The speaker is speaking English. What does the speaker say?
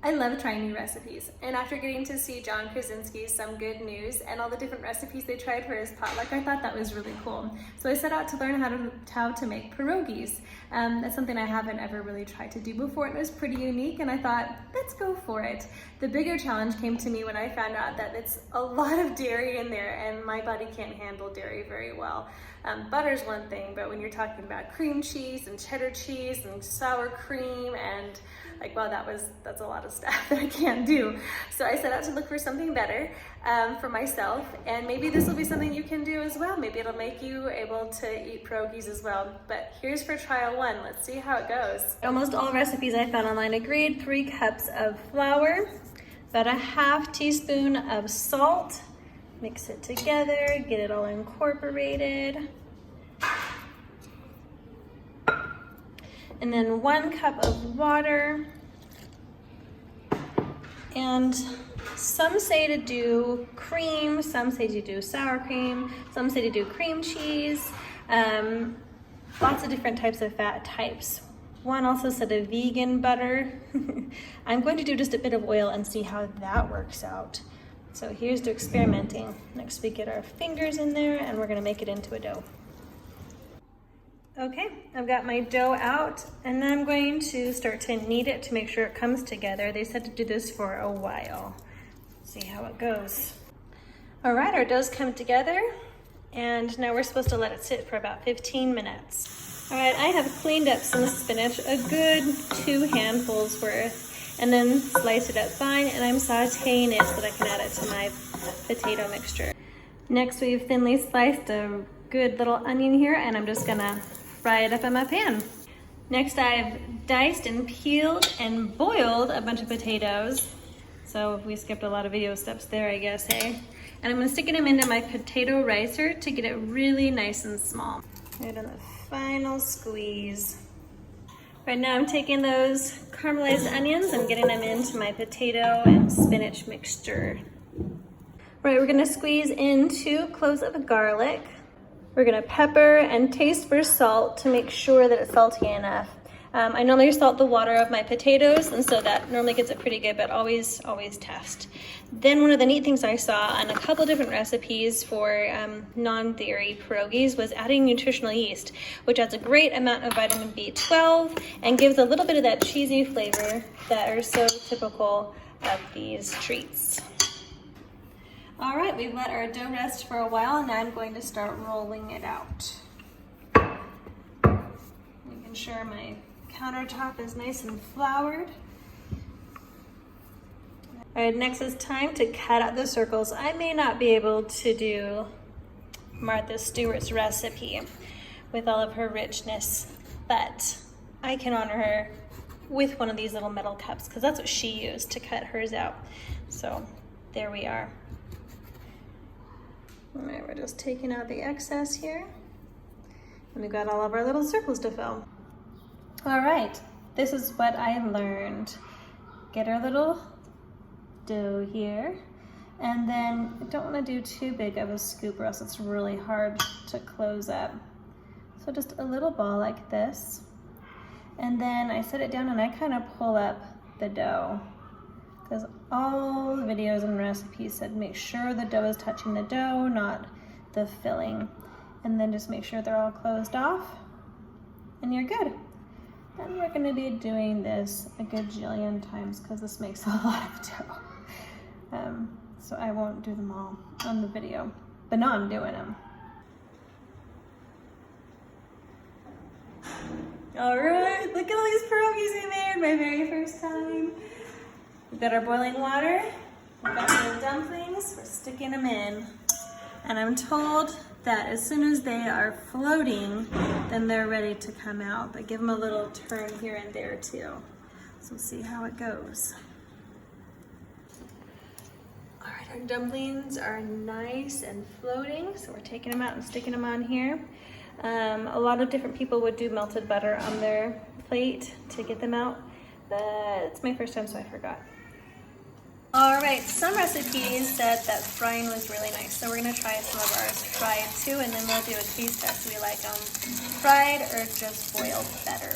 I love trying new recipes, and after getting to see John Krasinski's Some Good News and all the different recipes they tried for his potluck, I thought that was really cool. So I set out to learn how to make pierogis. That's something I haven't ever really tried to do before, and it was pretty unique, and I thought, let's go for it. The bigger challenge came to me when I found out that it's a lot of dairy in there, and my body can't handle dairy very well. Butter's one thing, but when you're talking about cream cheese and cheddar cheese and sour cream and like, wow, that's a lot of stuff that I can't do. So I set out to look for something better for myself, and maybe this will be something you can do as well. Maybe it'll make you able to eat pierogis as well. But here's for trial one. Let's see how it goes. Almost all recipes I found online agreed. 3 cups of flour, about a ½ teaspoon of salt. Mix it together, get it all incorporated. And then 1 cup of water. And some say to do cream, some say to do sour cream, some say to do cream cheese. Lots of different types of fat types. One also said a vegan butter. I'm going to do just a bit of oil and see how that works out. So here's to experimenting. Next we get our fingers in there and we're gonna make it into a dough. Okay, I've got my dough out, and then I'm going to start to knead it to make sure it comes together. They said to do this for a while. See how it goes. All right, our dough's come together, and now we're supposed to let it sit for about 15 minutes. All right, I have cleaned up some spinach, a good 2 handfuls worth, and then sliced it up fine, and I'm sauteing it so that I can add it to my potato mixture. Next, we've thinly sliced a good little onion here, and I'm just gonna fry it up in my pan. Next, I've diced and peeled and boiled a bunch of potatoes. So we skipped a lot of video steps there, I guess, hey? And I'm gonna stick them into my potato ricer to get it really nice and small. Right on the final squeeze. Right now I'm taking those caramelized onions and getting them into my potato and spinach mixture. Right, we're gonna squeeze in 2 cloves of garlic. We're gonna pepper and taste for salt to make sure that it's salty enough. I normally salt the water of my potatoes, and so that normally gets it pretty good, but always test. Then one of the neat things I saw on a couple different recipes for non-dairy pierogis was adding nutritional yeast, which adds a great amount of vitamin B12 and gives a little bit of that cheesy flavor that are so typical of these treats. All right, we've let our dough rest for a while, and now I'm going to start rolling it out. Making sure my countertop is nice and floured. All right, next it's time to cut out the circles. I may not be able to do Martha Stewart's recipe with all of her richness, but I can honor her with one of these little metal cups because that's what she used to cut hers out. So there we are. All right, we're just taking out the excess here. And we've got all of our little circles to fill. All right, this is what I learned. Get our little dough here. And then I don't want to do too big of a scoop or else it's really hard to close up. So just a little ball like this. And then I set it down and I kind of pull up the dough, because all the videos and recipes said make sure the dough is touching the dough, not the filling. And then just make sure they're all closed off and you're good. And we're gonna be doing this a gajillion times because this makes a lot of dough. So I won't do them all on the video, but now I'm doing them. All right, look at all these pierogis we made, my very first time. We've got our boiling water, we've got some dumplings, we're sticking them in. And I'm told that as soon as they are floating, then they're ready to come out. But give them a little turn here and there too. So we'll see how it goes. All right, our dumplings are nice and floating, so we're taking them out and sticking them on here. A lot of different people would do melted butter on their plate to get them out, but it's my first time, so I forgot. All right, some recipes said that frying was really nice, so we're gonna try some of ours fried too, and then we'll do a taste test. Do we like them fried or just boiled better?